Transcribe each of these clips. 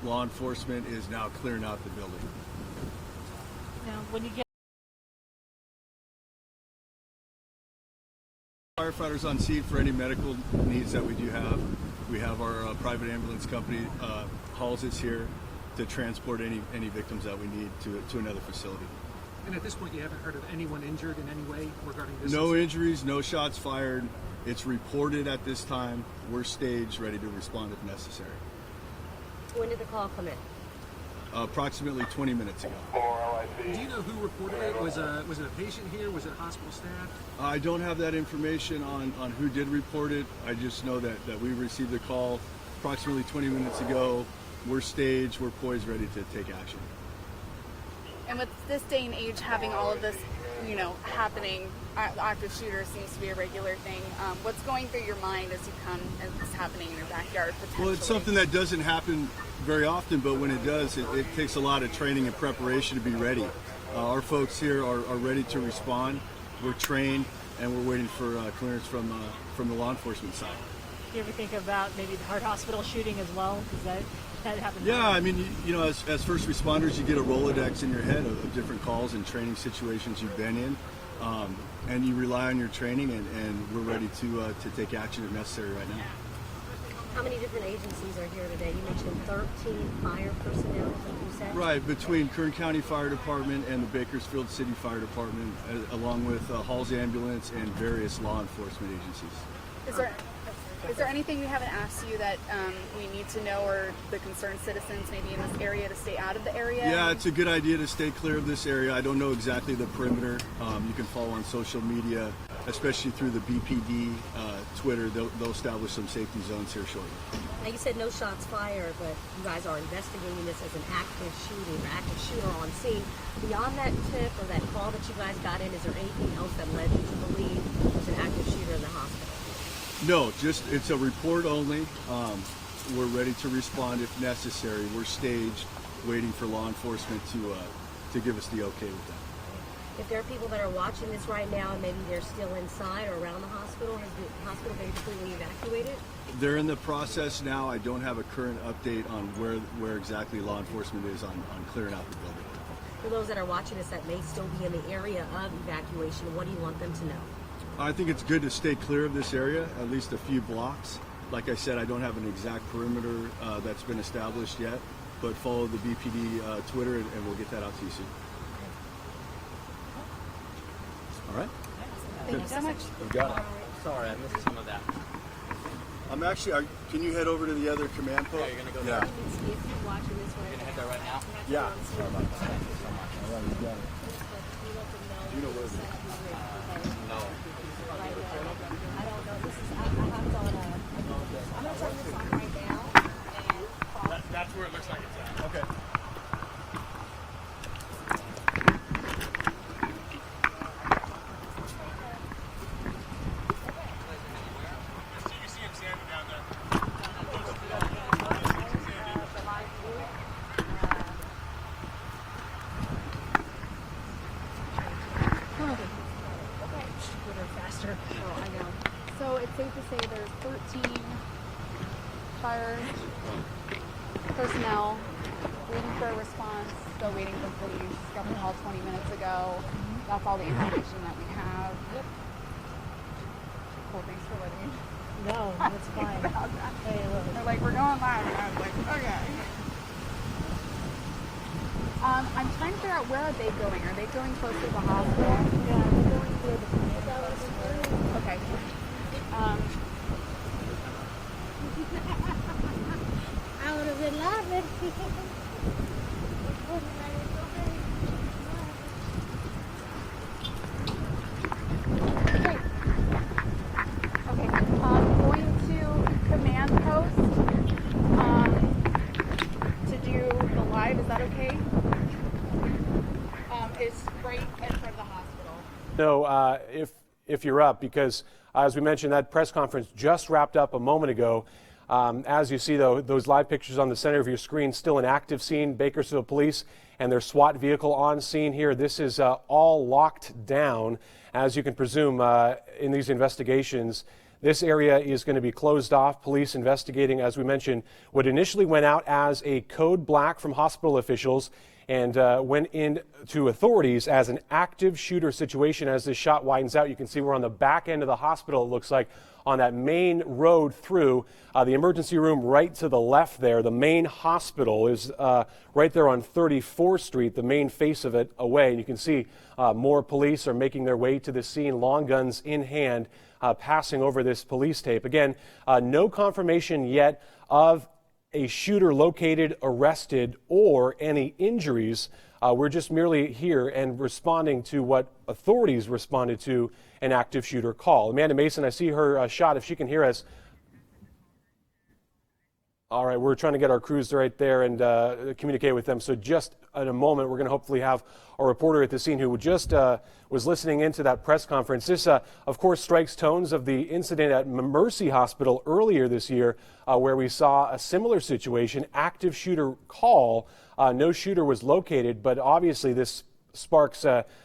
Law enforcement is now clearing out the building. Now, when you get Firefighters on scene for any medical needs that we do have. We have our private ambulance company hauls us here to transport any victims that we need to another facility. And at this point, you haven't heard of anyone injured in any way regarding this? No injuries, no shots fired. It's reported at this time. We're staged, ready to respond if necessary. When did the call come in? Approximately 20 minutes ago. Do you know who reported it? Was it a patient here? Was it hospital staff? I don't have that information on who did report it. I just know that we received the call approximately 20 minutes ago. We're staged, we're poised, ready to take action. And with this day and age, having all of this, happening, active shooter seems to be a regular thing. What's going through your mind as you come and it's happening in your backyard potentially? Well, it's something that doesn't happen very often, but when it does, it takes a lot of training and preparation to be ready. Our folks here are ready to respond. We're trained, and we're waiting for clearance from the law enforcement side. do you ever think about maybe the Heart Hospital shooting as well? Because that happened. Yeah, I mean, as first responders, you get a Rolodex in your head of different calls and training situations you've been in, and you rely on your training, and we're ready to take action if necessary right now. How many different agencies are here today? You mentioned 13 fire personnel, is that what you said? Right, between Kern County Fire Department and the Bakersfield City Fire Department, along with Halls Ambulance and various law enforcement agencies. Is there anything we haven't asked you that we need to know, or the concerned citizens maybe in this area to stay out of the area? Yeah, it's a good idea to stay clear of this area. I don't know exactly the perimeter. You can follow on social media, especially through the BPD Twitter. They'll establish some safety zones here shortly. Now, you said no shots fired, but you guys are investigating this as an active shooting or active shooter on scene. Beyond that tip or that call that you guys got in, is there anything else that led you to believe there's an active shooter in the hospital? No, just it's a report only. We're ready to respond if necessary. We're staged, waiting for law enforcement to give us the okay with that. If there are people that are watching this right now and maybe they're still inside or around the hospital, has the hospital been completely evacuated? They're in the process now. I don't have a current update on where exactly law enforcement is on clearing out the building. For those that are watching this that may still be in the area of evacuation, what do you want them to know? I think it's good to stay clear of this area, at least a few blocks. Like I said, I don't have an exact perimeter that's been established yet, but follow the BPD Twitter and we'll get that out to you soon. All right? Thank you so much. You got it. Sorry, I missed some of that. I'm actually, can you head over to the other command post? Yeah, you're going to go there? there. If you're watching this You're right going to head there right now? Yeah. Sorry about that. Thank you so much. All right, you got it. Do you know where it is? No. I don't know. This is, I have on a, I'm going to turn this on right now. That's where it looks like it's at. Okay. You see him standing down there. Faster. Oh, I know. So it's safe to say there's 13 fire personnel waiting for a response, still waiting for police. Got the call 20 minutes ago. That's all the information that we have. Yep. Cool, thanks for letting me. No, that's fine. Hey, look. They're like, we're going live, and I was like, okay. I'm trying to figure out, where are they going? Are they going close to the hospital? Yeah, we're going through the Okay. I would have been laughing. Okay. Going to command post to do the live. Is that okay? It's right in front of the hospital. No, if you're up, because as we mentioned, that press conference just wrapped up a moment ago. As you see, though, those live pictures on the center of your screen, still an active scene, Bakersfield Police and their SWAT vehicle on scene here. This is all locked down. As you can presume, in these investigations, This area is going to be closed off. Police investigating, as we mentioned, what initially went out as a code black from hospital officials and went into authorities as an active shooter situation. As this shot widens out, you can see we're on the back end of the hospital, it looks like, on that main road through the emergency room right to the left there. The main hospital is right there on 34th Street, the main face of it away. And you can see more police are making their way to the scene, long guns in hand, passing over this police tape. Again, no confirmation yet of a shooter located, arrested, or any injuries. We're just merely here and responding to what authorities responded to an active shooter call. Amanda Mason, I see her shot, if she can hear us. All right, we're trying to get our crews right there and communicate with them. So just in a moment, we're going to hopefully have a reporter at the scene who just was listening into that press conference. This, of course, strikes tones of the incident at Mercy Hospital earlier this year, where we saw a similar situation, active shooter call. No shooter was located, but obviously this sparks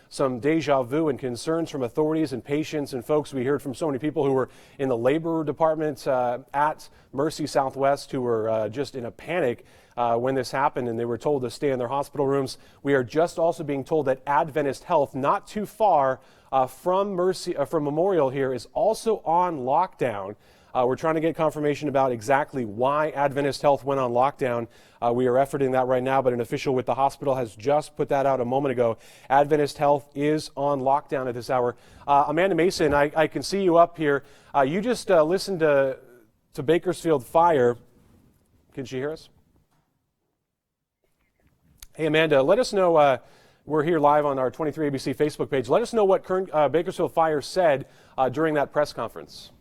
some deja vu and concerns from authorities and patients and folks. We heard from so many people who were in the labor department at Mercy Southwest who were just in a panic when this happened, and they were told to stay in their hospital rooms. We are just also being told that Adventist Health, not too far from Memorial here, is also on lockdown. We're trying to get confirmation about exactly why Adventist Health went on lockdown. We are efforting that right now, but an official with the hospital has just put that out a moment ago. Adventist Health is on lockdown at this hour. Amanda Mason, I can see you up here. You just listened to Bakersfield Fire. Can she hear us? Hey, Amanda, let us know. We're here live on our 23 ABC Facebook page. Let us know what Bakersfield Fire said during that press conference.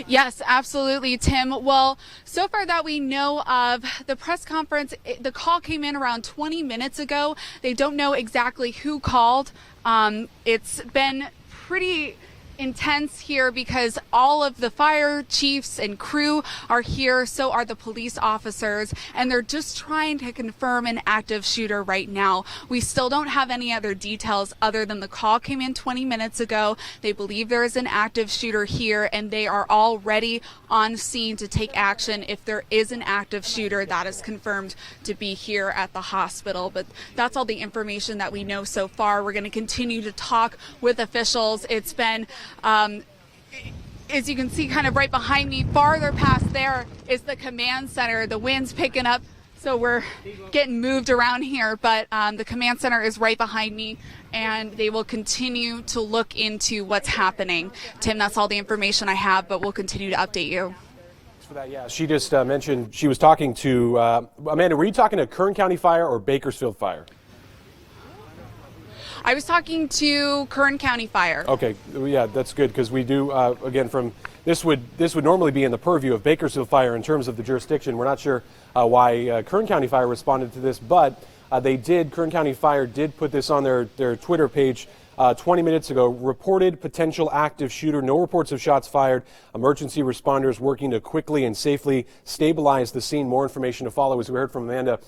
Yes, absolutely, Tim. Well, so far that we know of, the press conference, the call came in around 20 minutes ago. They don't know exactly who called. It's been pretty intense here because all of the fire chiefs and crew are here, so are the police officers, and they're just trying to confirm an active shooter right now. We still don't have any other details other than the call came in 20 minutes ago. They believe there is an active shooter here, and they are already on scene to take action if there is an active shooter that is confirmed to be here at the hospital. But that's all the information that we know so far. We're going to continue to talk with officials. It's been as you can see kind of right behind me, farther past there is the command center. The wind's picking up, so we're getting moved around here, but the command center is right behind me, and they will continue to look into what's happening. Tim, that's all the information I have, but we'll continue to update you. Thanks for that. Yeah, she just mentioned she was talking to, Amanda, were you talking to Kern County Fire or Bakersfield Fire? I was talking to Kern County Fire. Okay, yeah, that's good because we do, again, from this would normally be in the purview of Bakersfield Fire in terms of the jurisdiction. We're not sure why Kern County Fire responded to this, but Kern County Fire did put this on their Twitter page 20 minutes ago. Reported potential active shooter, no reports of shots fired. Emergency responders working to quickly and safely stabilize the scene. More information to follow, as we heard from Amanda.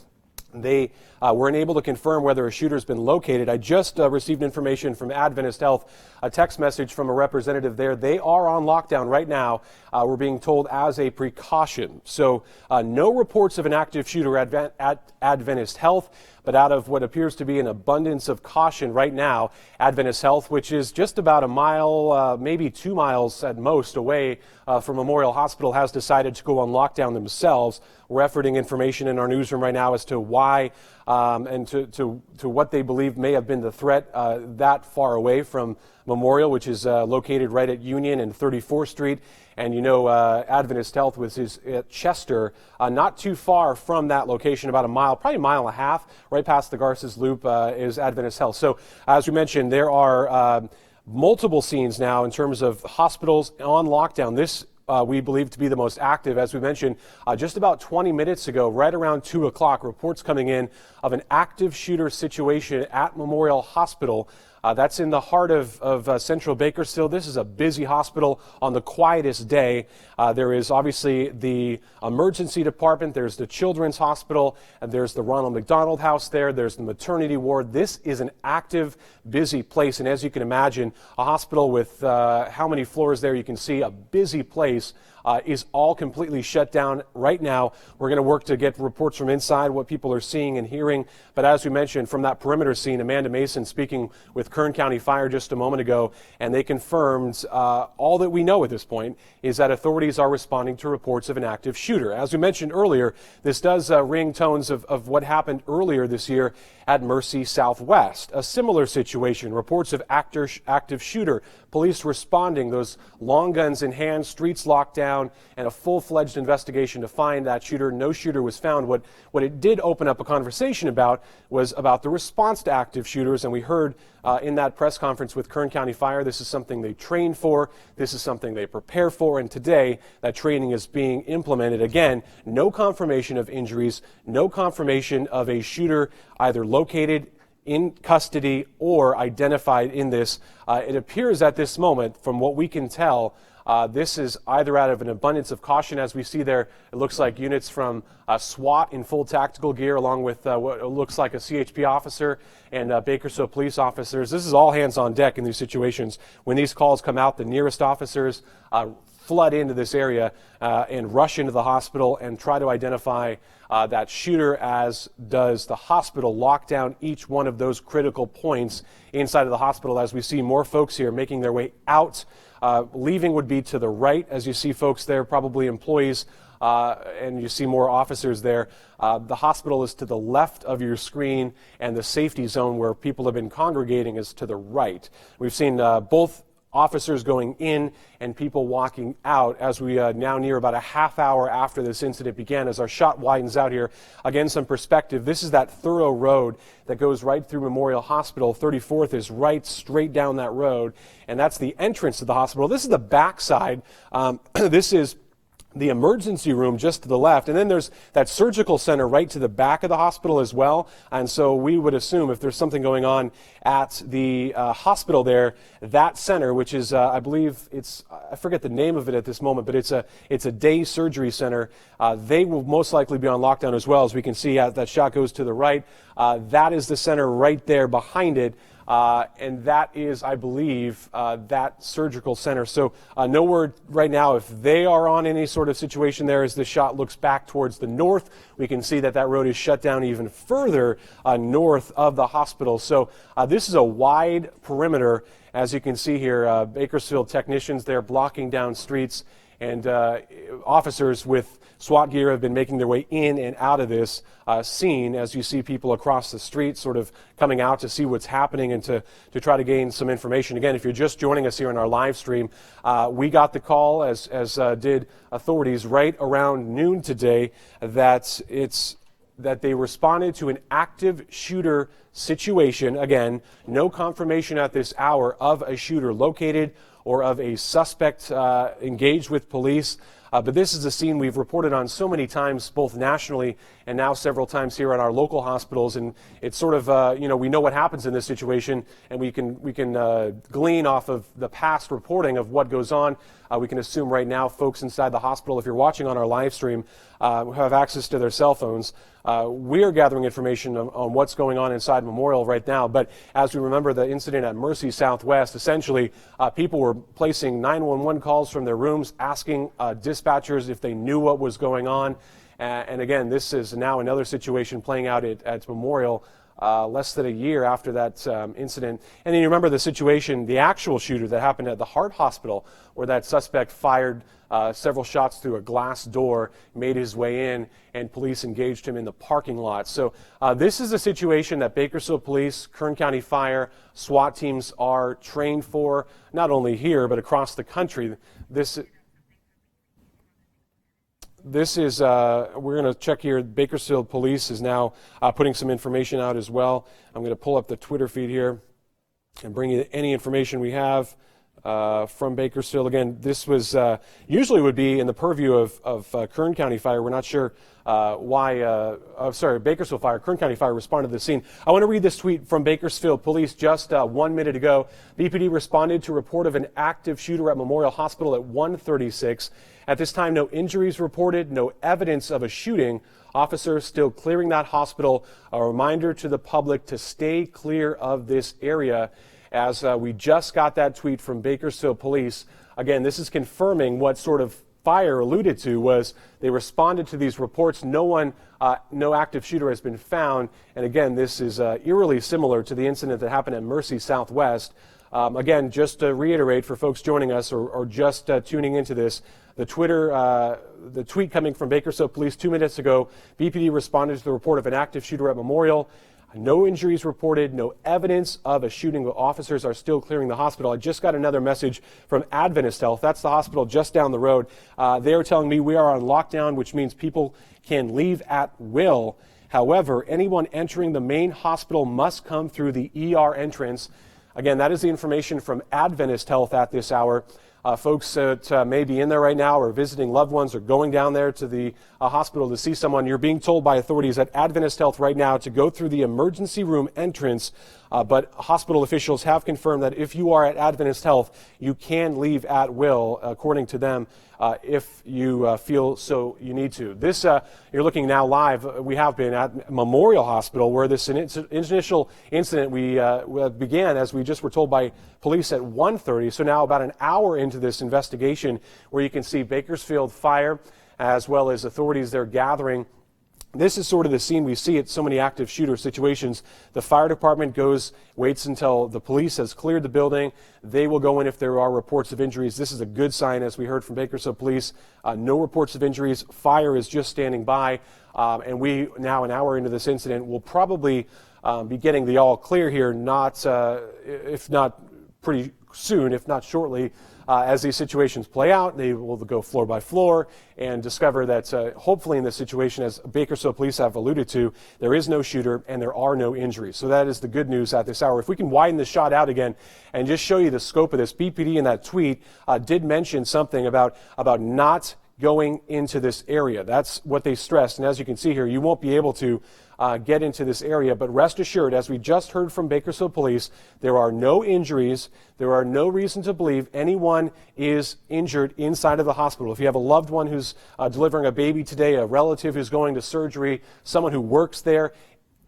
They weren't able to confirm whether a shooter's been located. I just received information from Adventist Health, a text message from a representative there. They are on lockdown right now. We're being told as a precaution. So no reports of an active shooter at Adventist Health, but out of what appears to be an abundance of caution right now, Adventist Health, which is just about a mile, maybe 2 miles at most away from Memorial Hospital, has decided to go on lockdown themselves. We're efforting information in our newsroom right now as to why and to what they believe may have been the threat that far away from Memorial, which is located right at Union and 34th Street. And you know, Adventist Health is at Chester, not too far from that location, about a mile, probably a mile and a half, right past the Garces Loop is Adventist Health. So as we mentioned, there are multiple scenes now in terms of hospitals on lockdown. This we believe to be the most active. As we mentioned, just about 20 minutes ago, right around 2 o'clock, reports coming in of an active shooter situation at Memorial Hospital. That's in the heart of Central Bakersfield. This is a busy hospital on the quietest day. There is obviously the emergency department, there's the children's hospital, and there's the Ronald McDonald House there, there's the maternity ward. This is an active, busy place, and as you can imagine, a hospital with how many floors there, you can see a busy place. Is all completely shut down right now. We're going to work to get reports from inside, what people are seeing and hearing. But as we mentioned, from that perimeter scene, Amanda Mason speaking with Kern County Fire just a moment ago, and they confirmed all that we know at this point is that authorities are responding to reports of an active shooter. As we mentioned earlier, this does ring tones of what happened earlier this year at Mercy Southwest. A similar situation, reports of active shooter, police responding, those long guns in hand, streets locked down, and a full-fledged investigation to find that shooter. No shooter was found. What it did open up a conversation about was about the response to active shooters, and we heard in that press conference with Kern County Fire, this is something they train for, this is something they prepare for, and today that training is being implemented. Again, no confirmation of injuries, no confirmation of a shooter either located, in custody, or identified in this. It appears at this moment, from what we can tell, this is either out of an abundance of caution. As we see there, it looks like units from SWAT in full tactical gear, along with what looks like a CHP officer and Bakersfield police officers. This is all hands on deck in these situations. When these calls come out, the nearest officers flood into this area and rush into the hospital and try to identify that shooter, as does the hospital lock down each one of those critical points inside of the hospital. As we see more folks here making their way out, leaving would be to the right, as you see folks there, probably employees, and you see more officers there. The hospital is to the left of your screen, and the safety zone where people have been congregating is to the right. We've seen both officers going in and people walking out as we now near about a half hour after this incident began. As our shot widens out here, again, some perspective. This is that thorough road that goes right through Memorial Hospital. 34th is right straight down that road, and that's the entrance to the hospital. This is the backside. This is the emergency room just to the left, and then there's that surgical center right to the back of the hospital as well. And so we would assume if there's something going on at the hospital there, that center, which is I believe it's, I forget the name of it at this moment, but it's a day surgery center, they will most likely be on lockdown as well. As we can see, that shot goes to the right. That is the center right there behind it. And that is, I believe, that surgical center. So no word right now if they are on any sort of situation there. As the shot looks back towards the north, we can see that road is shut down even further north of the hospital. So this is a wide perimeter, as you can see here. Bakersfield technicians there blocking down streets, and officers with SWAT gear have been making their way in and out of this scene, as you see people across the street sort of coming out to see what's happening and to try to gain some information. Again, if you're just joining us here in our live stream, we got the call, as did authorities, right around noon today, that they responded to an active shooter situation. Again, no confirmation at this hour of a shooter located or of a suspect engaged with police. But this is a scene we've reported on so many times, both nationally and now several times here at our local hospitals. And it's sort of, we know what happens in this situation, and we can glean off of the past reporting of what goes on. We can assume right now folks inside the hospital, if you're watching on our live stream, who have access to their cell phones, we are gathering information on what's going on inside Memorial right now. But as we remember the incident at Mercy Southwest, essentially people were placing 911 calls from their rooms, asking dispatchers if they knew what was going on. And again, this is now another situation playing out at Memorial less than a year after that incident. And then you remember the situation, the actual shooter that happened at the Heart Hospital, where that suspect fired several shots through a glass door, made his way in, and police engaged him in the parking lot. So this is a situation that Bakersfield Police, Kern County Fire, SWAT teams are trained for, not only here, but across the country. This is, we're going to check here. Bakersfield Police is now putting some information out as well. I'm going to pull up the Twitter feed here and bring you any information we have. from Bakersfield. Again, this was usually would be in the purview of Kern County Fire. We're not sure Bakersfield Fire. Kern County Fire responded to the scene. I want to read this tweet from Bakersfield Police just 1 minute ago. BPD responded to report of an active shooter at Memorial Hospital at 1:36. At this time, no injuries reported, no evidence of a shooting. Officers still clearing that hospital. A reminder to the public to stay clear of this area. As we just got that tweet from Bakersfield Police. Again, this is confirming what sort of Fire alluded to was they responded to these reports. No active shooter has been found. And again, this is eerily similar to the incident that happened at Mercy Southwest. Again, just to reiterate for folks joining us or just tuning into this, the tweet coming from Bakersfield Police 2 minutes ago, BPD responded to the report of an active shooter at Memorial. No injuries reported, no evidence of a shooting. The officers are still clearing the hospital. I just got another message from Adventist Health. That's the hospital just down the road. They are telling me we are on lockdown, which means people can leave at will. However, anyone entering the main hospital must come through the ER entrance. Again, that is the information from Adventist Health at this hour. Folks that may be in there right now or visiting loved ones or going down there to the hospital to see someone, you're being told by authorities at Adventist Health right now to go through the emergency room entrance. But hospital officials have confirmed that if you are at Adventist Health, you can leave at will, according to them, if you feel so you need to. This, you're looking now live. We have been at Memorial Hospital where this initial incident began, as we just were told by police, at 1:30. So now about an hour into this investigation, where you can see Bakersfield Fire as well as authorities there gathering. This is sort of the scene we see at so many active shooter situations. The fire department waits until the police has cleared the building. They will go in if there are reports of injuries. This is a good sign, as we heard from Bakersfield Police. No reports of injuries. Fire is just standing by. And we, now an hour into this incident, will probably be getting the all clear here, if not pretty soon, if not shortly. As these situations play out, they will go floor by floor and discover that hopefully in this situation, as Bakersfield Police have alluded to, there is no shooter and there are no injuries. So that is the good news at this hour. If we can widen the shot out again and just show you the scope of this, BPD in that tweet did mention something about not going into this area. That's what they stressed. And as you can see here, you won't be able to get into this area. But rest assured, as we just heard from Bakersfield Police, there are no injuries. There are no reason to believe anyone is injured inside of the hospital. If you have a loved one who's delivering a baby today, a relative who's going to surgery, someone who works there,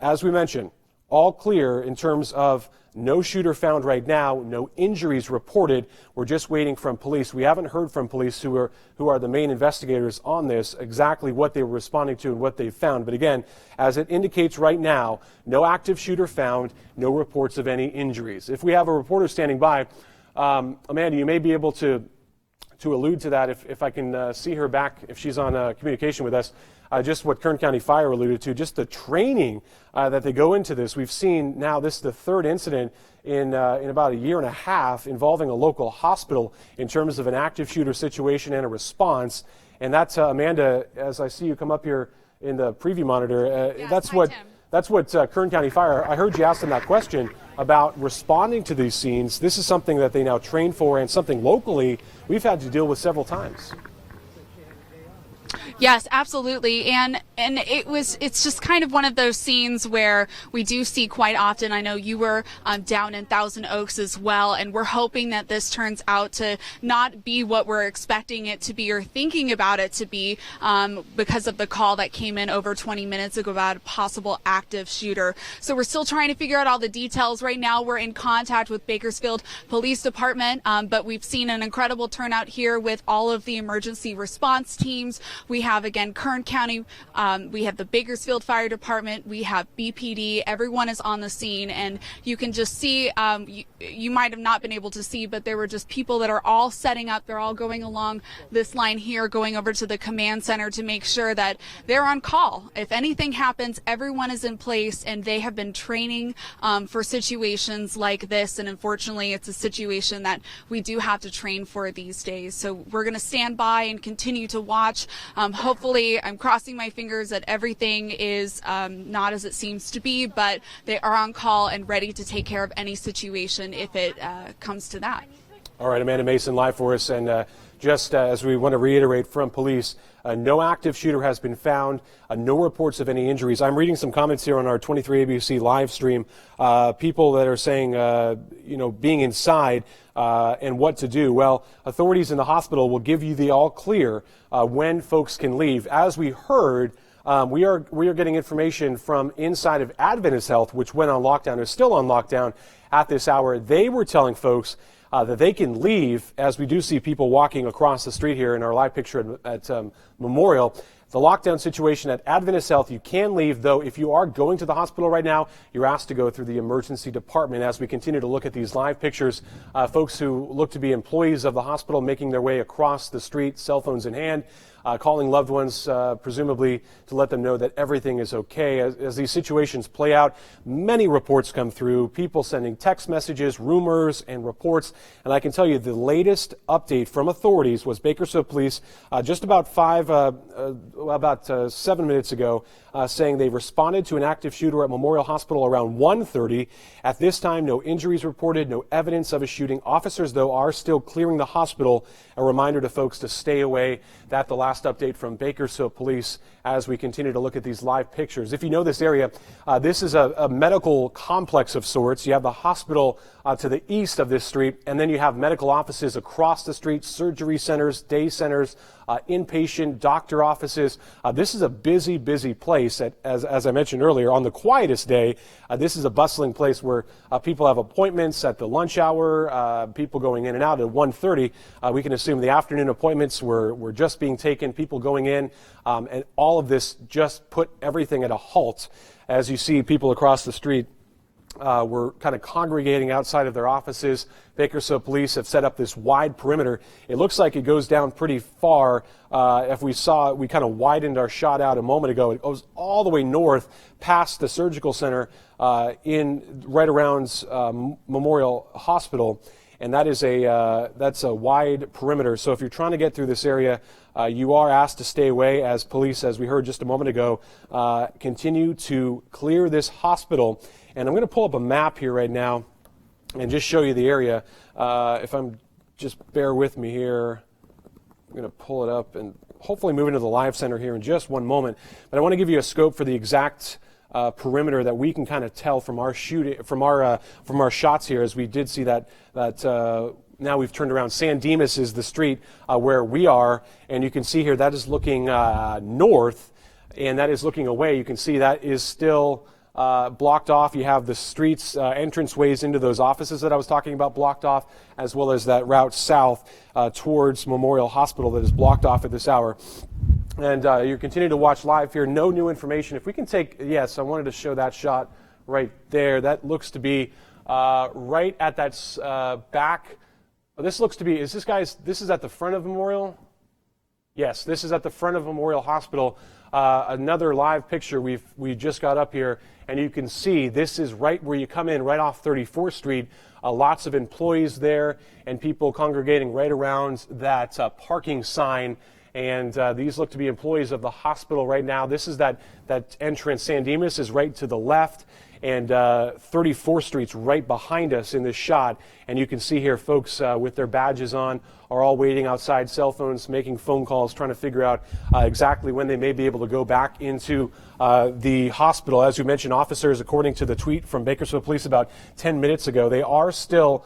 as we mentioned, all clear in terms of no shooter found right now, no injuries reported. We're just waiting from police. We haven't heard from police, who are the main investigators on this, exactly what they were responding to and what they found. But again, as it indicates right now, no active shooter found, no reports of any injuries. If we have a reporter standing by, Amanda, you may be able to allude to that if I can see her back, if she's on communication with us. Just what Kern County Fire alluded to, just the training that they go into this. We've seen now this is the third incident in about a year and a half involving a local hospital in terms of an active shooter situation and a response. And that's, Amanda, as I see you come up here in the preview monitor, that's what Kern County Fire, I heard you ask them that question about responding to these scenes. This is something that they now train for and something locally we've had to deal with several times. Yes, absolutely. And it's just kind of one of those scenes where we do see quite often. I know you were down in Thousand Oaks as well, and we're hoping that this turns out to not be what we're expecting it to be or thinking about it to be, because of the call that came in over 20 minutes ago about a possible active shooter. So we're still trying to figure out all the details. Right now we're in contact with Bakersfield Police Department, but we've seen an incredible turnout here with all of the emergency response teams. We have, again, Kern County, we have the Bakersfield Fire Department, we have BPD, everyone is on the scene, and you can just see, you might have not been able to see, but there were just people that are all setting up, they're all going along this line here, going over to the command center to make sure that they're on call. If anything happens, everyone is in place, and they have been training for situations like this, and unfortunately it's a situation that we do have to train for these days. So we're going to stand by and continue to watch. Hopefully, I'm crossing my fingers that everything is not as it seems to be, but they are on call and ready to take care of any situation if it comes to that. All right, Amanda Mason live for us, and just as we want to reiterate from police, no active shooter has been found, no reports of any injuries. I'm reading some comments here on our 23 ABC live stream, people that are saying, being inside and what to do. Well, authorities in the hospital will give you the all clear when folks can leave. As we heard, we are getting information from inside of Adventist Health, which went on lockdown, is still on lockdown at this hour. They were telling folks that they can leave, as we do see people walking across the street here in our live picture at Memorial. The lockdown situation at Adventist Health, you can leave, though if you are going to the hospital right now, you're asked to go through the emergency department. As we continue to look at these live pictures, folks who look to be employees of the hospital making their way across the street, cell phones in hand, calling loved ones, presumably to let them know that everything is okay. As these situations play out, many reports come through, people sending text messages, rumors, and reports. And I can tell you the latest update from authorities was Bakersfield Police just about 7 minutes ago, saying they responded to an active shooter at Memorial Hospital around 1:30. At this time, no injuries reported, no evidence of a shooting. Officers, though, are still clearing the hospital. A reminder to folks to stay away. That's the last update from Bakersfield Police as we continue to look at these live pictures. If you know this area, this is a medical complex of sorts. You have the hospital to the east of this street, and then you have medical offices across the street, surgery centers, day centers, inpatient doctor offices. This is a busy, busy place. As I mentioned earlier, on the quietest day, this is a bustling place where people have appointments at the lunch hour, people going in and out at 1:30. We can assume the afternoon appointments were just being taken, people going in, and all of this just put everything at a halt. As you see people across the street were kind of congregating outside of their offices. Bakersfield Police have set up this wide perimeter. It looks like it goes down pretty far. If we saw, we kind of widened our shot out a moment ago. It goes all the way north past the surgical center in right around Memorial Hospital. And that is that's a wide perimeter. So if you're trying to get through this area, you are asked to stay away, as police, as we heard just a moment ago, continue to clear this hospital. And I'm going to pull up a map here right now and just show you the area. Just bear with me here. I'm going to pull it up and hopefully move into the live center here in just one moment. But I want to give you a scope for the exact perimeter that we can kind of tell from our shooting, from our shots here, as we did see that now we've turned around. San Dimas is the street where we are, and you can see here that is looking north, and that is looking away. You can see that is still blocked off. You have the streets, entranceways into those offices that I was talking about blocked off, as well as that route south towards Memorial Hospital that is blocked off at this hour. And you continue to watch live here. No new information. If we can take, yes, I wanted to show that shot right there. That looks to be right at that back. This looks to be, this is at the front of Memorial? Yes, this is at the front of Memorial Hospital. Another live picture we just got up here, and you can see this is right where you come in, right off 34th Street. Lots of employees there and people congregating right around that parking sign. And these look to be employees of the hospital right now. This is that entrance. San Dimas is right to the left, and 34th Street's right behind us in this shot. And you can see here folks with their badges on are all waiting outside, cell phones, making phone calls, trying to figure out exactly when they may be able to go back into the hospital. As we mentioned, officers, according to the tweet from Bakersfield Police about 10 minutes ago, they are still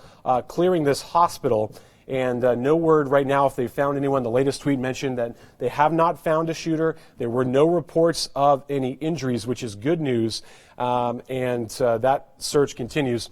clearing this hospital. And no word right now if they found anyone. The latest tweet mentioned that they have not found a shooter. There were no reports of any injuries, which is good news. And that search continues.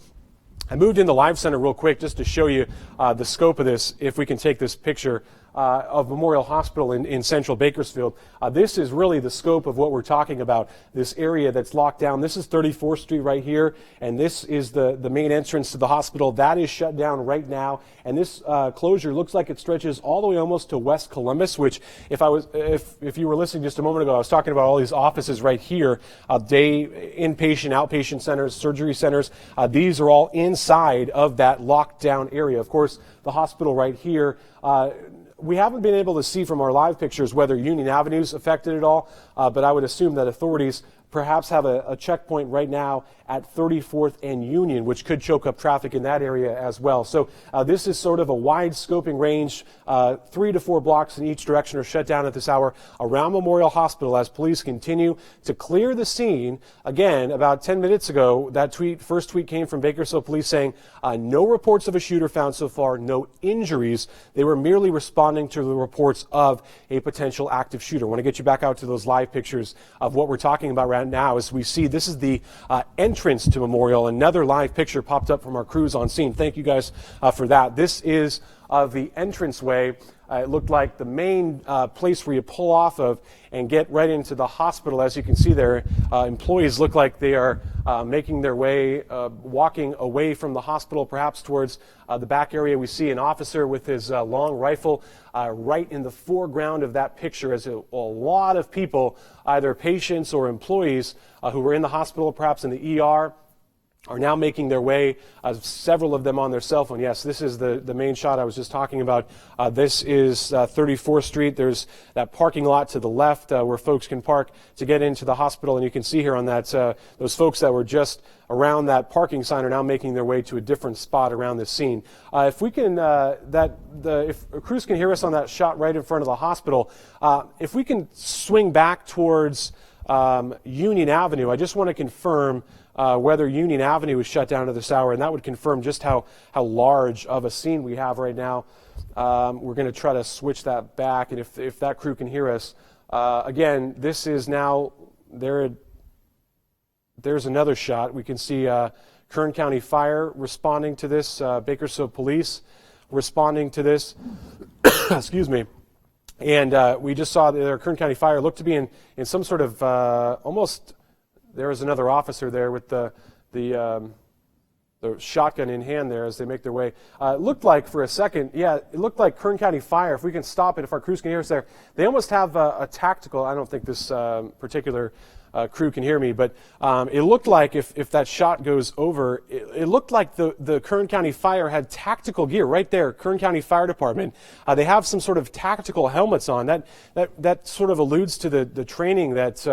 I moved in the live center real quick just to show you the scope of this, if we can take this picture of Memorial Hospital in Central Bakersfield. This is really the scope of what we're talking about, this area that's locked down. This is 34th Street right here, and this is the main entrance to the hospital. That is shut down right now, and this closure looks like it stretches all the way almost to West Columbus, which if you were listening just a moment ago, I was talking about all these offices right here, day inpatient, outpatient centers, surgery centers. These are all inside of that locked down area. Of course, the hospital right here, we haven't been able to see from our live pictures whether Union Avenue's affected at all, but I would assume that authorities perhaps have a checkpoint right now at 34th and Union, which could choke up traffic in that area as well. So this is sort of a wide scoping range. 3 to 4 blocks in each direction are shut down at this hour around Memorial Hospital as police continue to clear the scene. Again, about 10 minutes ago, that first tweet came from Bakersfield Police saying no reports of a shooter found so far, no injuries. They were merely responding to the reports of a potential active shooter. I want to get you back out to those live pictures of what we're talking about right now. As we see, this is the entrance to Memorial. Another live picture popped up from our crews on scene. Thank you guys for that. This is the entranceway. It looked like the main place where you pull off of and get right into the hospital. As you can see there, employees look like they are making their way, walking away from the hospital, perhaps towards the back area. We see an officer with his long rifle right in the foreground of that picture as a lot of people, either patients or employees who were in the hospital, perhaps in the ER, are now making their way, several of them on their cell phone. Yes, this is the main shot I was just talking about. This is 34th Street. There's that parking lot to the left where folks can park to get into the hospital. And you can see here on that, those folks that were just around that parking sign are now making their way to a different spot around this scene. If we can, if crews can hear us on that shot right in front of the hospital, if we can swing back towards Union Avenue, I just want to confirm whether Union Avenue is shut down at this hour, and that would confirm just how large of a scene we have right now. We're going to try to switch that back, and if that crew can hear us, again, this is now, there's another shot. We can see Kern County Fire responding to this, Bakersfield Police responding to this, excuse me. And we just saw that Kern County Fire looked to be in some sort of almost. There was another officer there with the shotgun in hand there as they make their way. It looked like for a second, it looked like Kern County Fire. If we can stop it, if our crews can hear us there, they almost have a tactical. I don't think this particular crew can hear me, but it looked like if that shot goes over, it looked like the Kern County Fire had tactical gear right there. Kern County Fire Department. They have some sort of tactical helmets on. That sort of alludes to the training that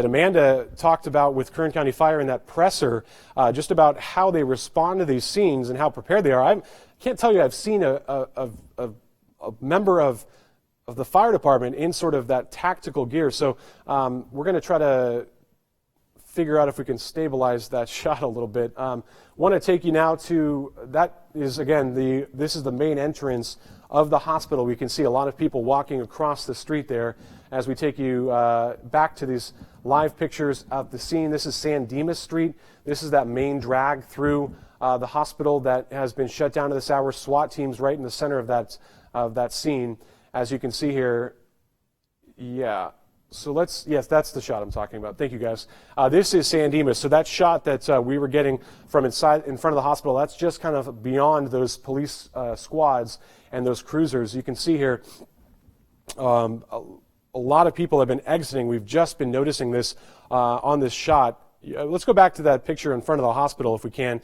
Amanda talked about with Kern County Fire in that presser, just about how they respond to these scenes and how prepared they are. I can't tell you I've seen a member of the fire department in sort of that tactical gear. So we're going to try to figure out if we can stabilize that shot a little bit. Want to take you now to, that is again, this is the main entrance of the hospital. We can see a lot of people walking across the street there as we take you back to these live pictures of the scene. This is San Dimas Street. This is that main drag through the hospital that has been shut down to this hour. SWAT teams right in the center of that scene. As you can see here, so yes, that's the shot I'm talking about. Thank you, guys. This is San Dimas. So that shot that we were getting from in front of the hospital, that's just kind of beyond those police squads and those cruisers. You can see here a lot of people have been exiting. We've just been noticing this on this shot. Let's go back to that picture in front of the hospital if we can.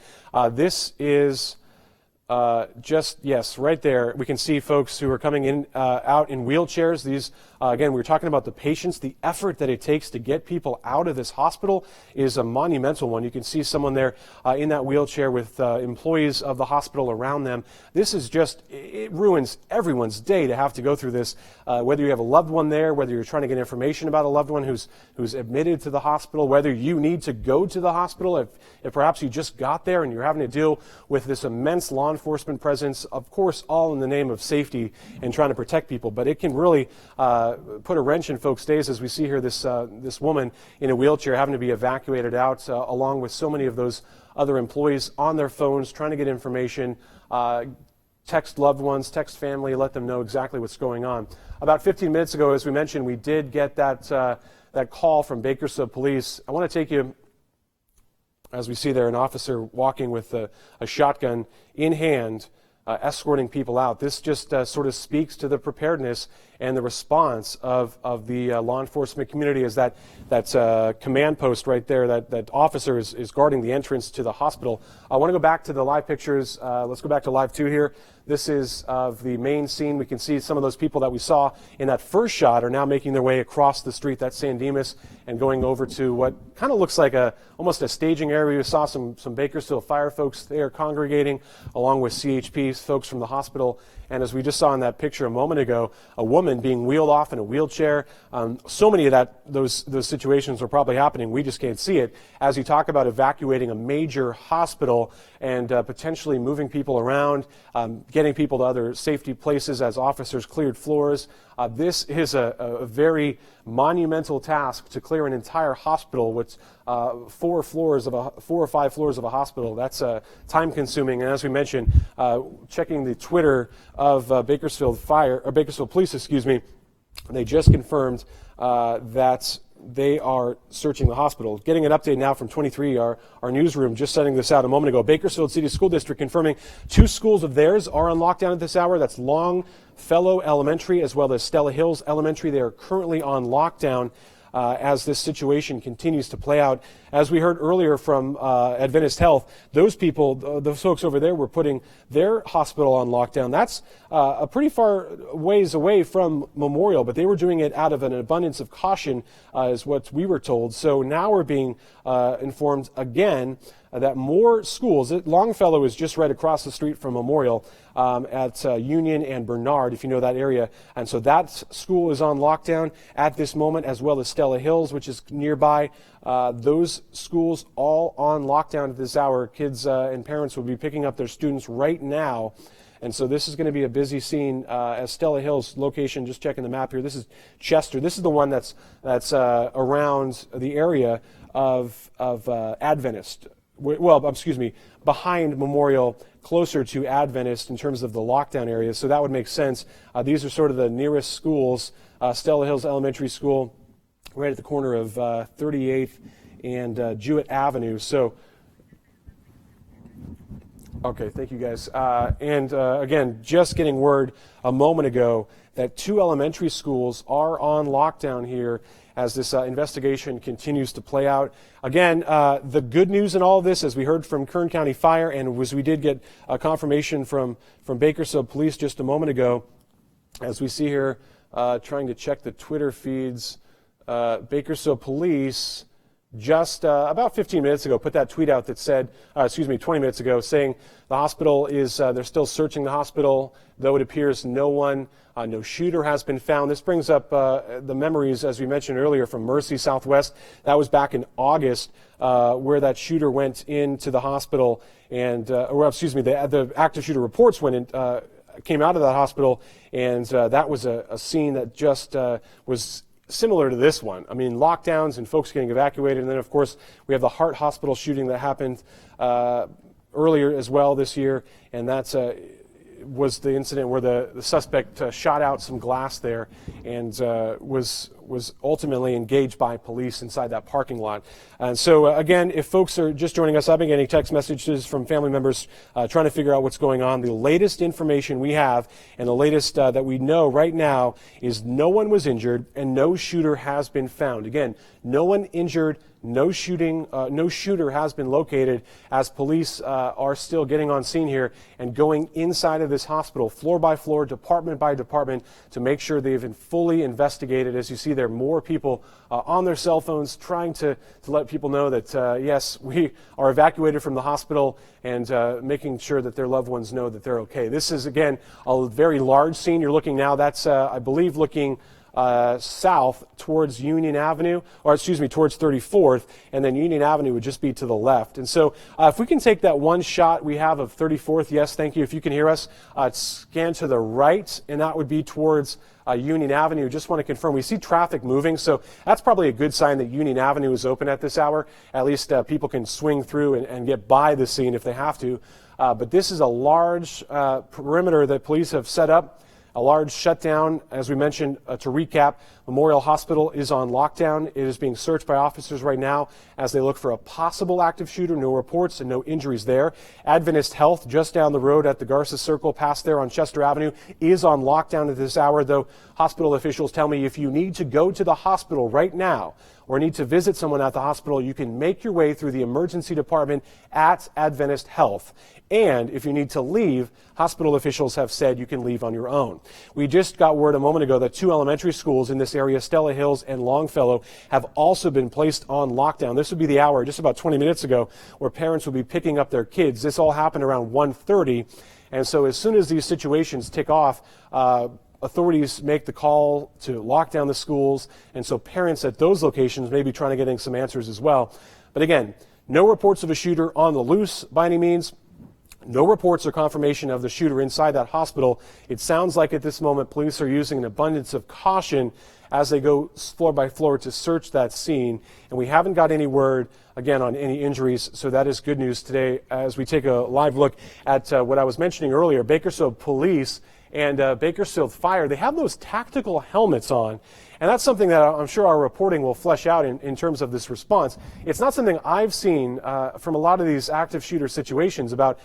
This is right there. We can see folks who are coming in, out in wheelchairs. These, again, we were talking about the patients. The effort that it takes to get people out of this hospital is a monumental one. You can see someone there in that wheelchair with employees of the hospital around them. This is just, it ruins everyone's day to have to go through this, whether you have a loved one there, whether you're trying to get information about a loved one who's admitted to the hospital, whether you need to go to the hospital, if perhaps you just got there and you're having to deal with this immense law enforcement presence, of course, all in the name of safety and trying to protect people. But it can really put a wrench in folks' days, as we see here this woman in a wheelchair having to be evacuated out, along with so many of those other employees on their phones trying to get information, text loved ones, text family, let them know exactly what's going on. About 15 minutes ago, as we mentioned, we did get that call from Bakersfield Police. I want to take you, as we see there, an officer walking with a shotgun in hand, escorting people out. This just sort of speaks to the preparedness and the response of the law enforcement community as that command post right there, that officer is guarding the entrance to the hospital. I want to go back to the live pictures. Let's go back to live 2 here. This is of the main scene. We can see some of those people that we saw in that first shot are now making their way across the street, that's San Dimas, and going over to what kind of looks like almost a staging area. We saw some Bakersfield fire folks there congregating, along with CHP folks from the hospital. And as we just saw in that picture a moment ago, a woman being wheeled off in a wheelchair. So many of those situations are probably happening. We just can't see it. As you talk about evacuating a major hospital and potentially moving people around, getting people to other safety places as officers cleared floors. This is a very monumental task to clear an entire hospital with 4 or 5 floors of a hospital. That's time consuming. And as we mentioned, checking the Twitter of Bakersfield Police, they just confirmed that they are searching the hospital. Getting an update now from 23, our newsroom, just sending this out a moment ago. Bakersfield City School District confirming 2 schools of theirs are on lockdown at this hour. That's Longfellow Elementary as well as Stella Hills Elementary. They are currently on lockdown as this situation continues to play out. As we heard earlier from Adventist Health, those folks over there were putting their hospital on lockdown. That's a pretty far ways away from Memorial, but they were doing it out of an abundance of caution, is what we were told. So now we're being informed again that more schools, Longfellow is just right across the street from Memorial at Union and Bernard, if you know that area. And so that school is on lockdown at this moment, as well as Stella Hills, which is nearby. Those schools all on lockdown at this hour. Kids and parents will be picking up their students right now. And so this is going to be a busy scene as Stella Hills location, just checking the map here. This is Chester. This is the one that's around the area of Adventist. Behind Memorial, closer to Adventist in terms of the lockdown areas. So that would make sense. These are sort of the nearest schools. Stella Hills Elementary School, right at the corner of 38th and Jewett Avenue. So, okay, thank you guys. Again, just getting word a moment ago that 2 elementary schools are on lockdown here as this investigation continues to play out. Again, the good news in all of this, as we heard from Kern County Fire, and as we did get a confirmation from Bakersfield Police just a moment ago, as we see here, trying to check the Twitter feeds, Bakersfield Police just about 15 minutes ago put that tweet out that said, 20 minutes ago, saying the hospital is, they're still searching the hospital, though it appears no shooter has been found. This brings up the memories, as we mentioned earlier, from Mercy Southwest. That was back in August, where that shooter went into the hospital, and, the active shooter reports came out of that hospital, and that was a scene that just was similar to this one. I mean, lockdowns and folks getting evacuated. And then, of course, we have the Hart Hospital shooting that happened earlier as well this year. And that's was the incident where the suspect shot out some glass there and was ultimately engaged by police inside that parking lot. And so, again, if folks are just joining us, I've been getting text messages from family members trying to figure out what's going on. The latest information we have and the latest that we know right now is no one was injured and no shooter has been found. Again, no one injured, no shooter has been located, as police are still getting on scene here and going inside of this hospital, floor by floor, department by department, to make sure they've been fully investigated. As you see, there are more people on their cell phones trying to let people know that, yes, we are evacuated from the hospital, and making sure that their loved ones know that they're okay. This is, again, a very large scene. You're looking now, that's, I believe, looking south towards Union Avenue, towards 34th, and then Union Avenue would just be to the left. And so if we can take that one shot we have of 34th, yes, thank you, if you can hear us, scan to the right, and that would be towards Union Avenue. Just want to confirm, we see traffic moving, so that's probably a good sign that Union Avenue is open at this hour. At least people can swing through and get by the scene if they have to. But this is a large perimeter that police have set up. A large shutdown, as we mentioned, to recap. Memorial Hospital is on lockdown. It is being searched by officers right now as they look for a possible active shooter. No reports and no injuries there. Adventist Health, just down the road at the Garza Circle, past there on Chester Avenue, is on lockdown at this hour, though hospital officials tell me if you need to go to the hospital right now or need to visit someone at the hospital, you can make your way through the emergency department at Adventist Health. And if you need to leave, hospital officials have said you can leave on your own. We just got word a moment ago that 2 elementary schools in this area, Stella Hills and Longfellow, have also been placed on lockdown. This would be the hour, just about 20 minutes ago, where parents will be picking up their kids. This all happened around 1:30. And so as soon as these situations tick off, authorities make the call to lock down the schools. And so parents at those locations may be trying to get some answers as well. But again, no reports of a shooter on the loose by any means. No reports or confirmation of the shooter inside that hospital. It sounds like at this moment police are using an abundance of caution as they go floor by floor to search that scene. And we haven't got any word, again, on any injuries. So that is good news today as we take a live look at what I was mentioning earlier. Bakersfield Police and Bakersfield Fire, they have those tactical helmets on. And that's something that I'm sure our reporting will flesh out in terms of this response. It's not something I've seen from a lot of these active shooter situations about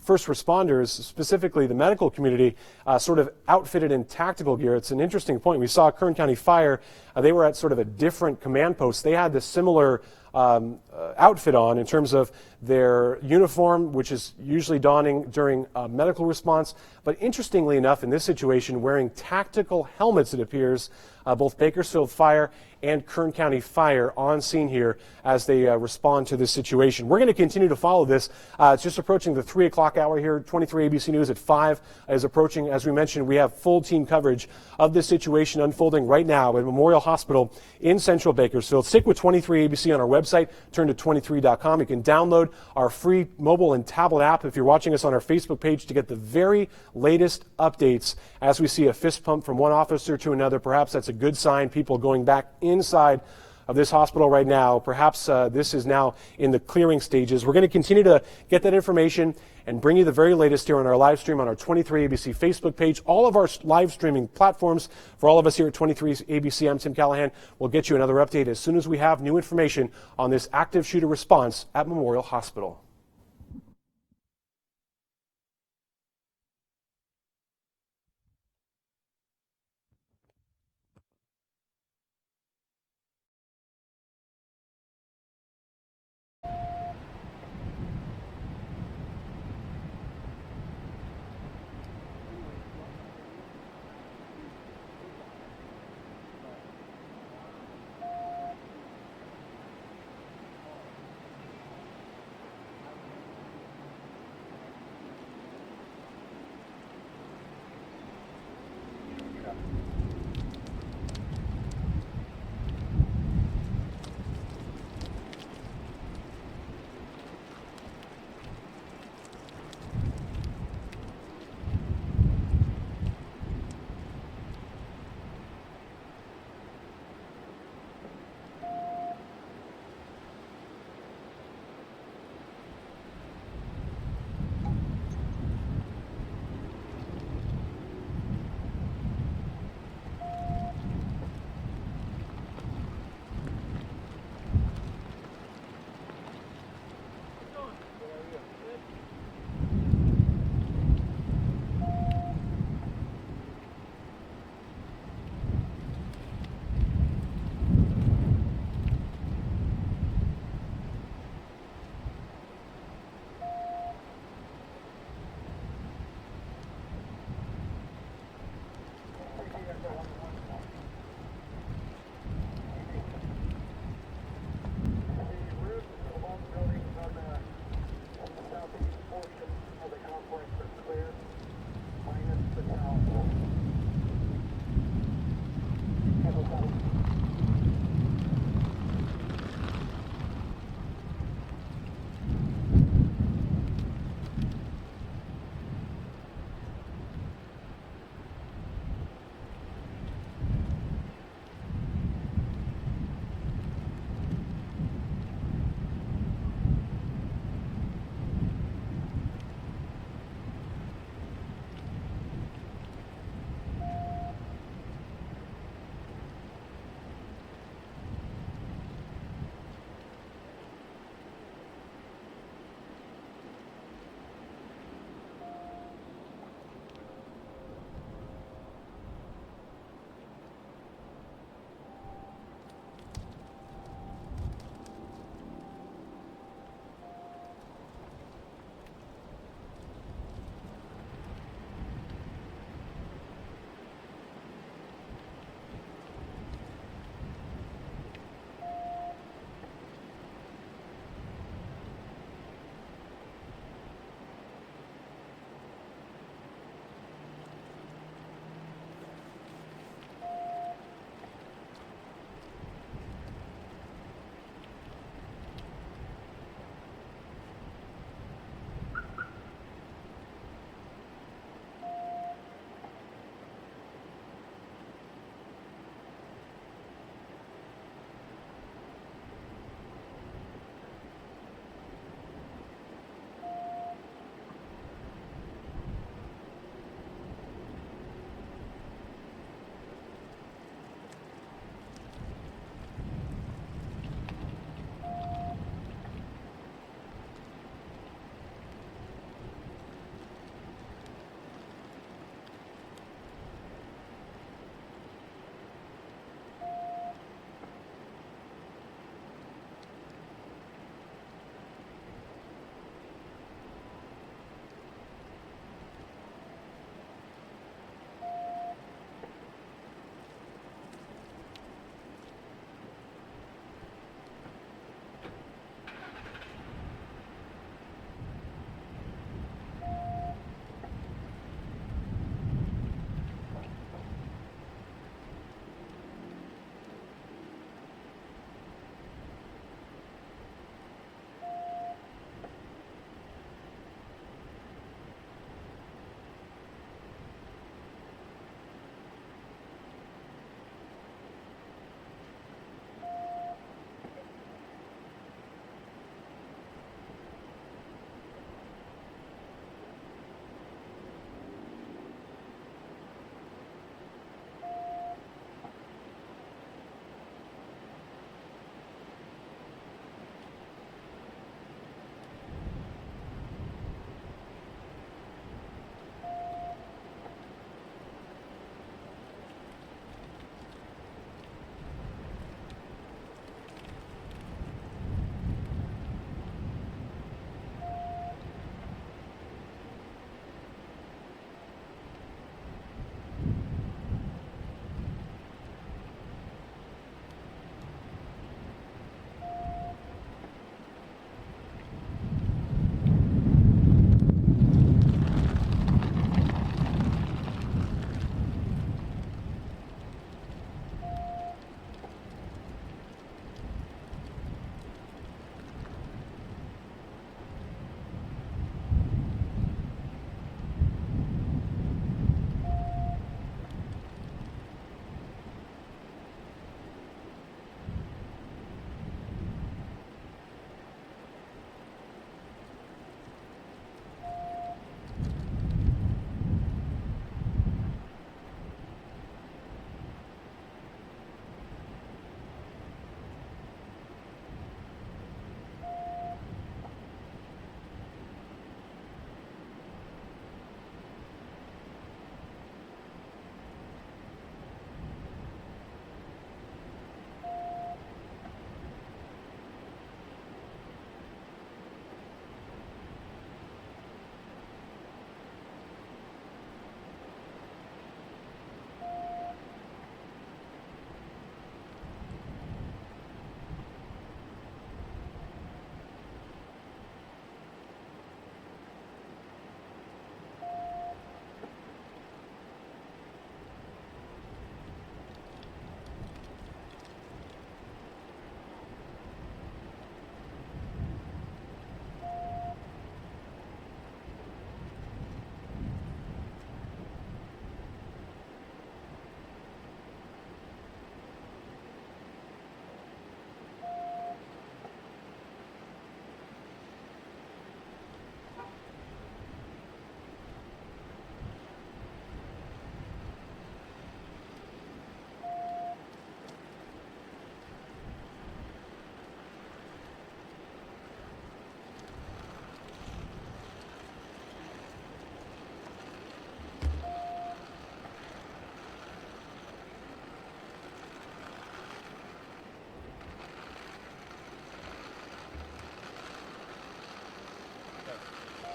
first responders, specifically the medical community, sort of outfitted in tactical gear. It's an interesting point. We saw Kern County Fire. They were at sort of a different command post. They had this similar outfit on in terms of their uniform, which is usually donning during a medical response. But interestingly enough, in this situation, wearing tactical helmets, it appears, both Bakersfield Fire and Kern County Fire on scene here as they respond to this situation. We're going to continue to follow this. It's just approaching the 3 o'clock hour here. 23 ABC News at 5 is approaching. As we mentioned, we have full team coverage of this situation unfolding right now at Memorial Hospital in Central Bakersfield. Stick with 23 ABC on our website. Turn to 23.com. You can download our free mobile and tablet app if you're watching us on our Facebook page to get the very latest updates as we see a fist pump from one officer to another. Perhaps that's a good sign. People going back inside of this hospital right now. Perhaps this is now in the clearing stages. We're going to continue to get that information and bring you the very latest here on our live stream on our 23 ABC Facebook page. All of our live streaming platforms. For all of us here at 23 ABC, I'm Tim Callahan. We'll get you another update as soon as we have new information on this active shooter response at Memorial Hospital.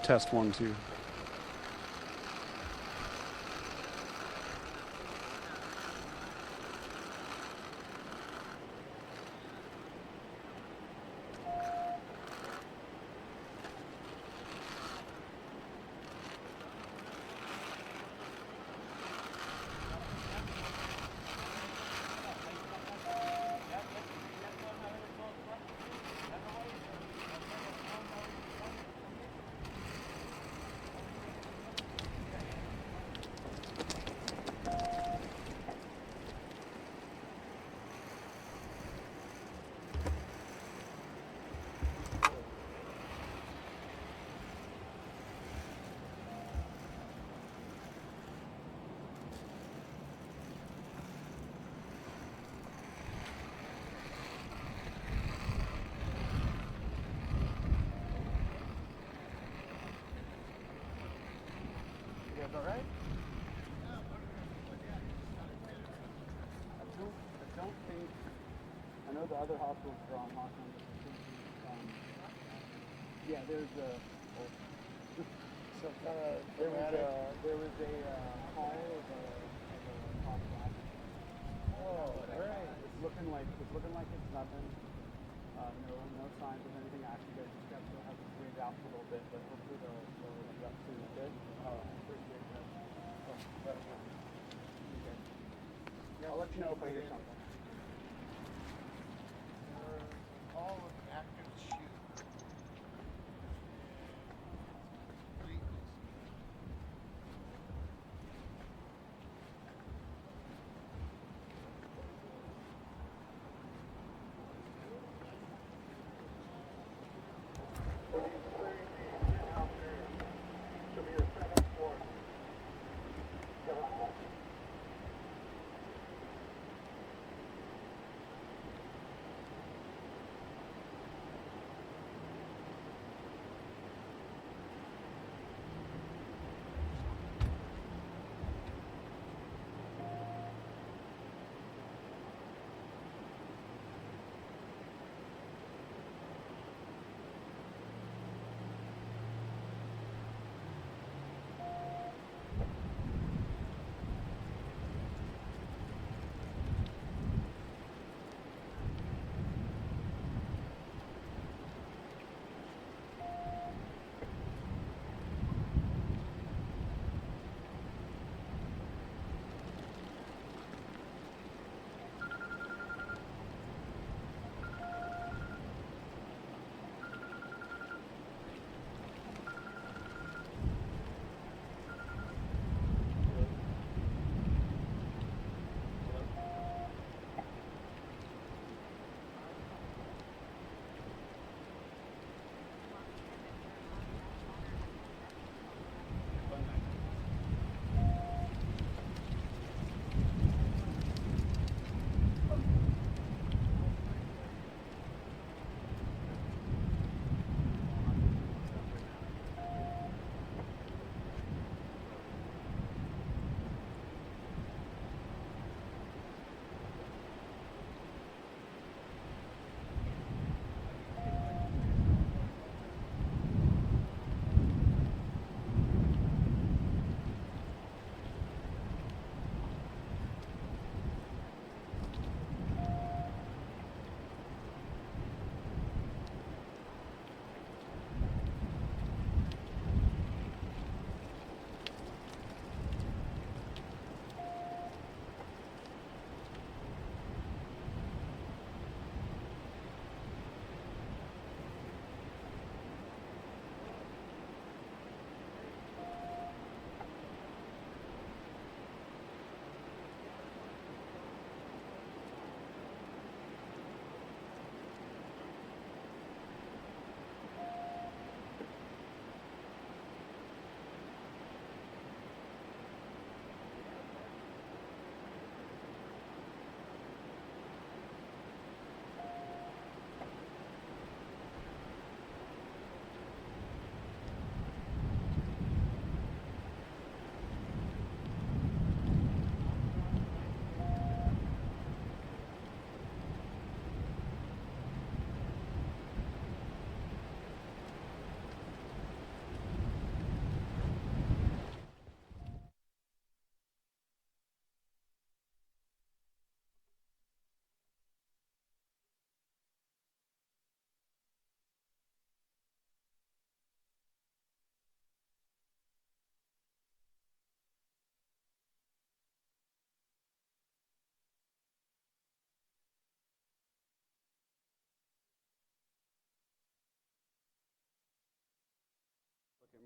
test 1, 2. You guys all right? I don't think. I know the other hospitals are on Hawthorne, but I think yeah, there's a. There was a call of a hot flash. Oh, great! It's looking like it's nothing. No signs of anything active. They just have to breathe out for a little bit, but hopefully they'll be up soon. Good. Oh, I appreciate that. Okay. Yeah, I'll let you know if I hear something. All of active shoot.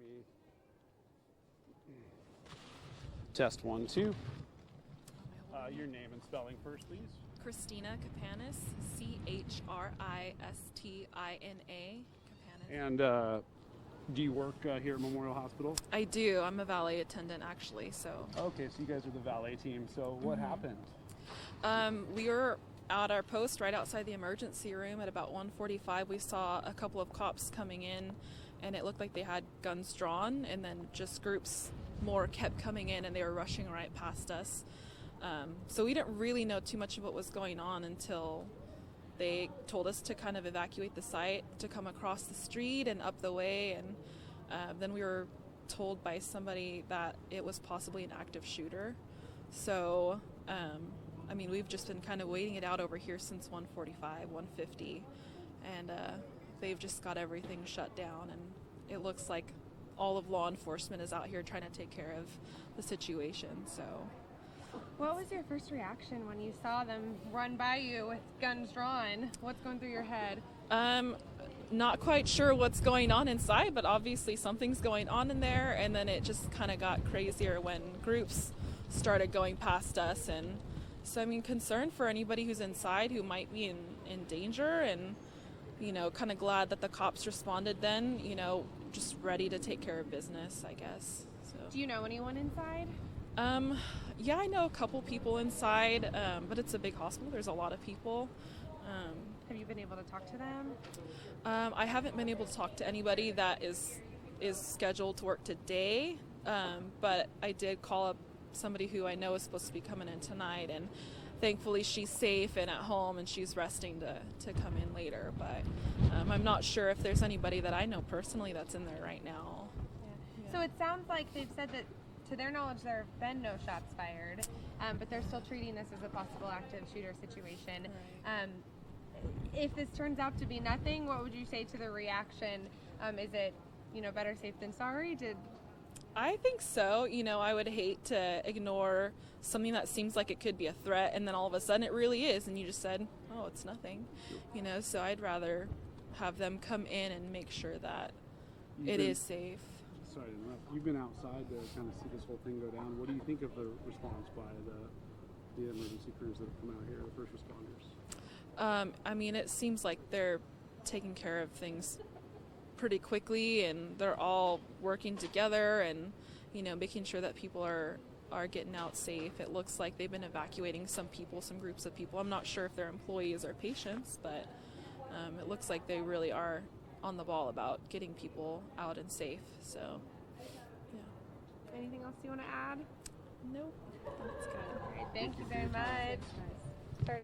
Maybe. Test 1, 2. Your name and spelling first, please. Christina Capanis, Christina. Capanis. And do you work here at Memorial Hospital? I do. I'm a valet attendant, actually. So. Okay, so you guys are the valet team. So what happened? We were at our post right outside the emergency room at about 1:45. We saw a couple of cops coming in, and it looked like they had guns drawn, and then just groups more kept coming in, and they were rushing right past us. So we didn't really know too much of what was going on until they told us to kind of evacuate the site, to come across the street and up the way, and then we were told by somebody that it was possibly an active shooter. So, I mean, we've just been kind of waiting it out over here since 1:45, 1:50, and they've just got everything shut down, and it looks like all of law enforcement is out here trying to take care of the situation, so... What was your first reaction when you saw them run by you with guns drawn? What's going through your head? Not quite sure what's going on inside, but obviously something's going on in there, and then it just kind of got crazier when groups started going past us, and so I mean, concerned for anybody who's inside who might be in danger, and you know, kind of glad that the cops responded then, you know, just ready to take care of business, I guess. So. Do you know anyone inside? Yeah, I know a couple people inside, but it's a big hospital. There's a lot of people. Have you been able to talk to them? I haven't been able to talk to anybody that is scheduled to work today, but I did call up somebody who I know is supposed to be coming in tonight, and thankfully she's safe and at home, and she's resting to come in later. But I'm not sure if there's anybody that I know personally that's in there right now. Yeah. So it sounds like they've said that, to their knowledge, there have been no shots fired, but they're still treating this as a possible active shooter situation. Right. If this turns out to be nothing, what would you say to the reaction? Is it, you know, better safe than sorry? I think so. You know, I would hate to ignore something that seems like it could be a threat, and then all of a sudden it really is, and you just said, oh, it's nothing. You know, so I'd rather have them come in and make sure that it is safe. Sorry to interrupt. You've been outside to kind of see this whole thing go down. What do you think of the response by the emergency crews that have come out here, the first responders? I mean, it seems like they're taking care of things pretty quickly, and they're all working together and, you know, making sure that people are getting out safe. It looks like they've been evacuating some people, some groups of people. I'm not sure if they're employees or patients, but it looks like they really are on the ball about getting people out and safe. So, yeah. Anything else you want to add? Nope. That's good. All right, thank you very much. Sorry.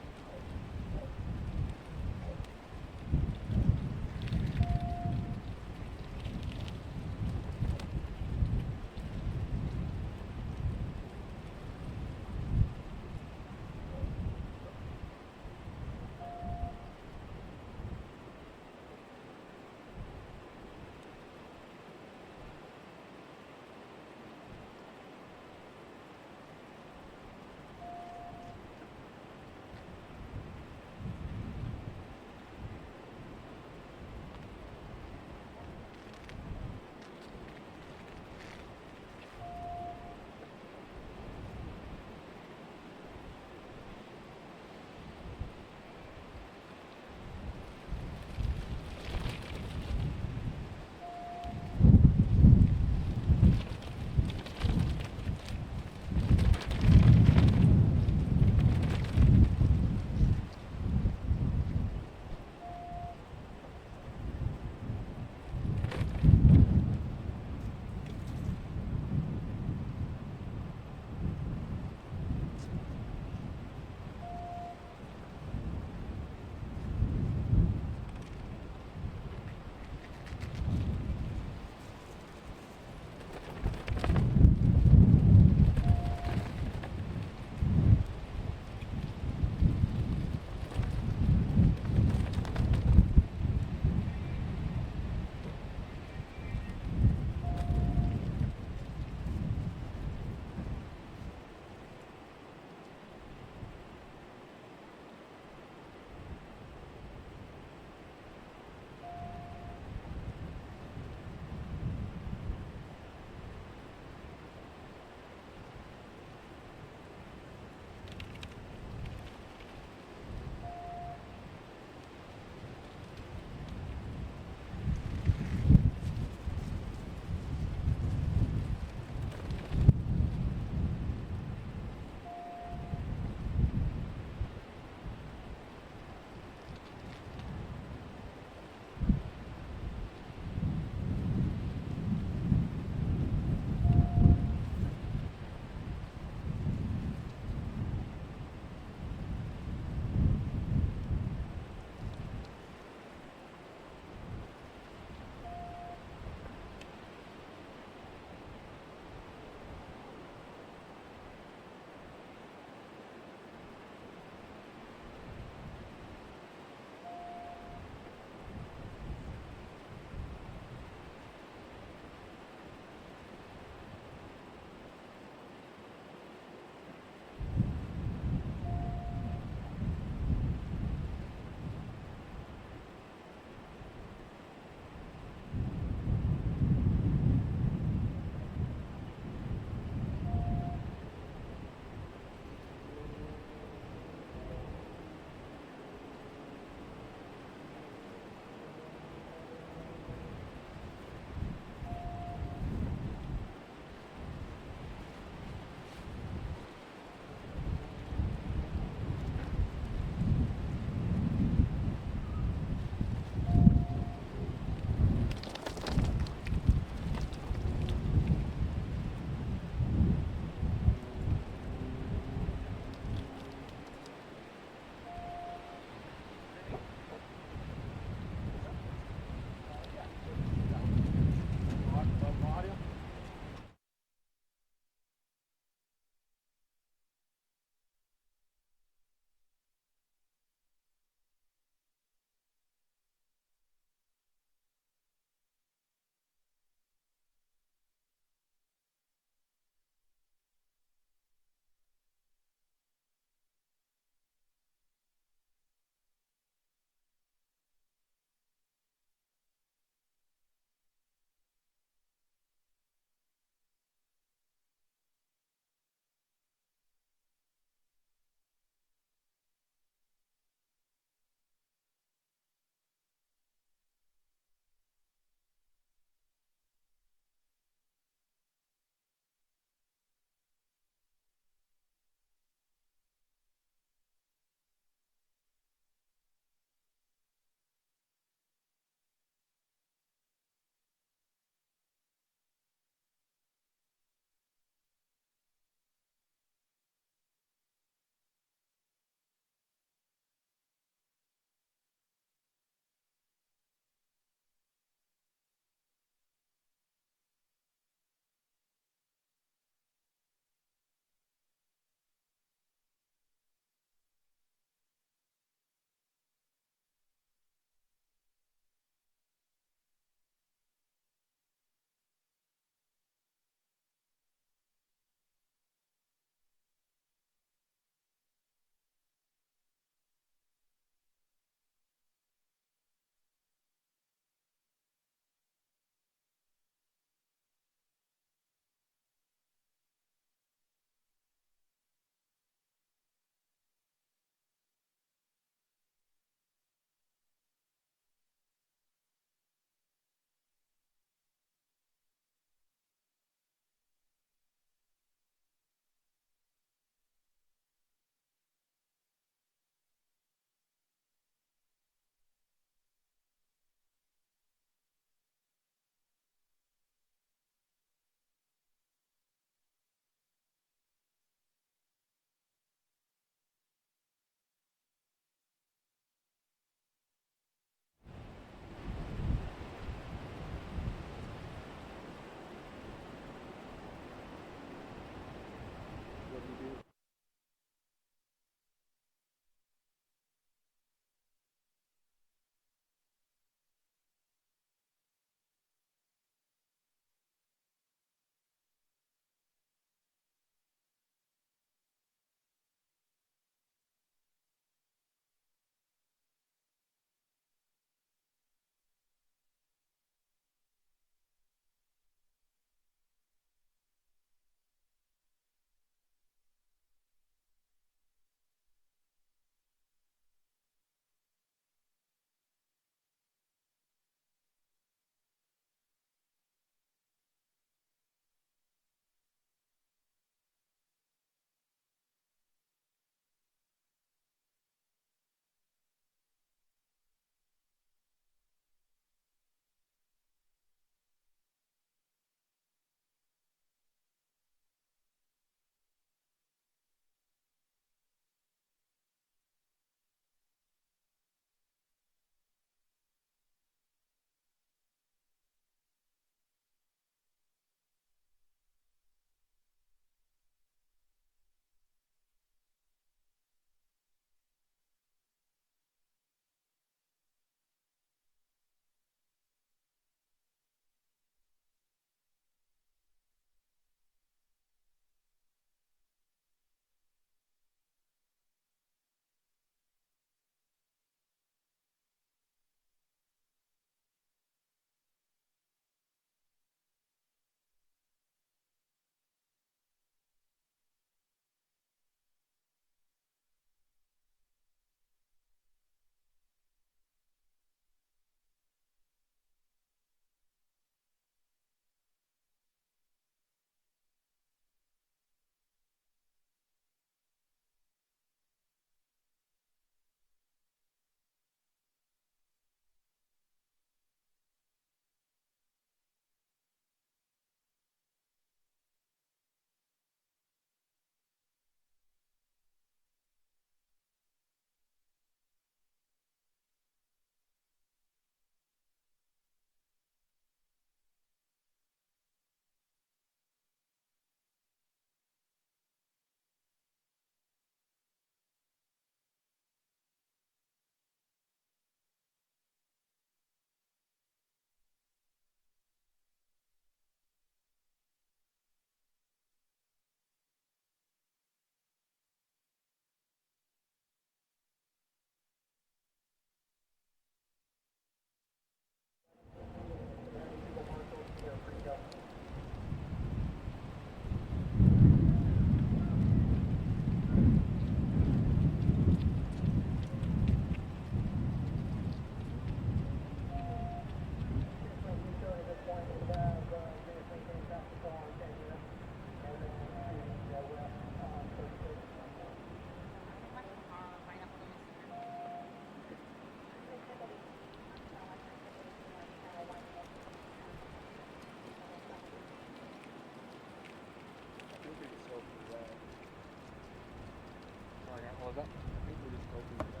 that? I think we just opened the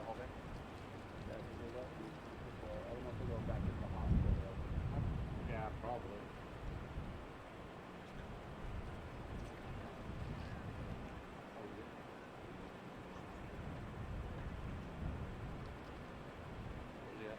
whole thing. Yeah, I don't know if they're going back to the hospital. Yeah, probably. Yeah.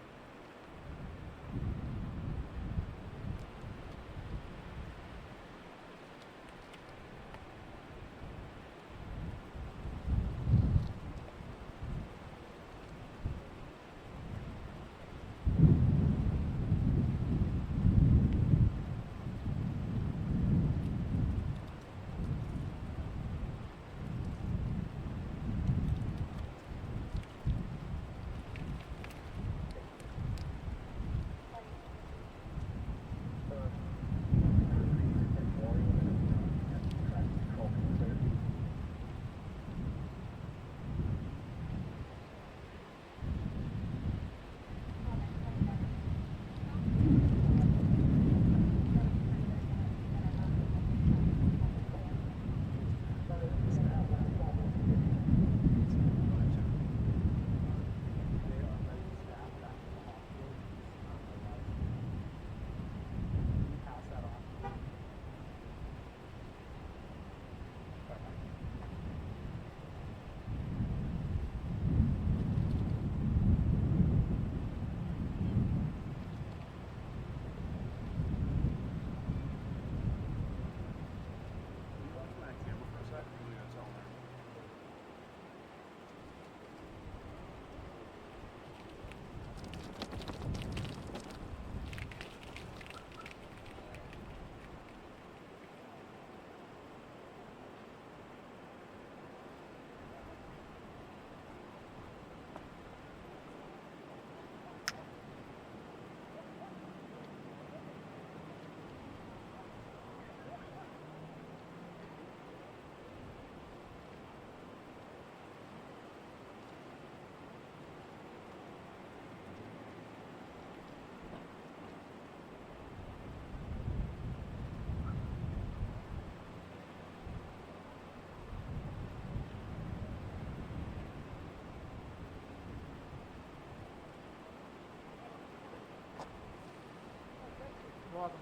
You're welcome.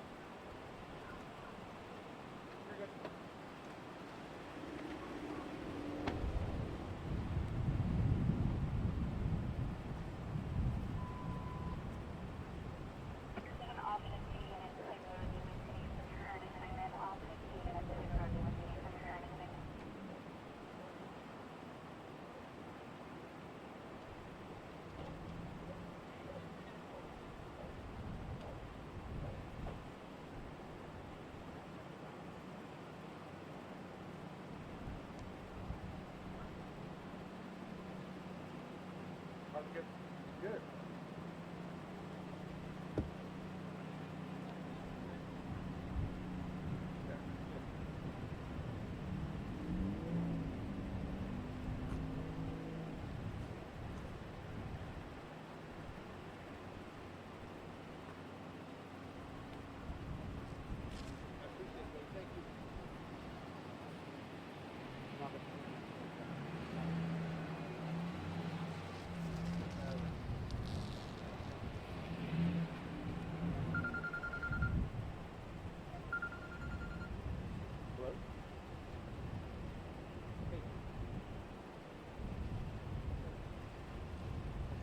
You're good. Good.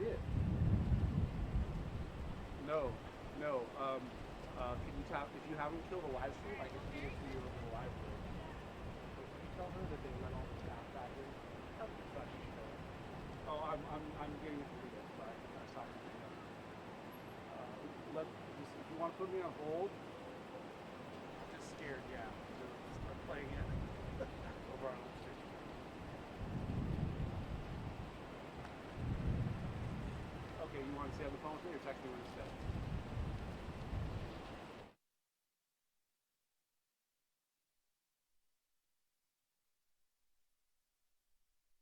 Good. No. Can you tap if you haven't killed a live stream? I can feed it to you over the live stream. Can you tell her that they let all the staff back in? Oh, I'm getting it for you. Sorry, I stopped. If you want to put me on hold. I'm just scared. Yeah. So start playing it over on the street. Okay, you want to stay on the phone with me or text me when it's set?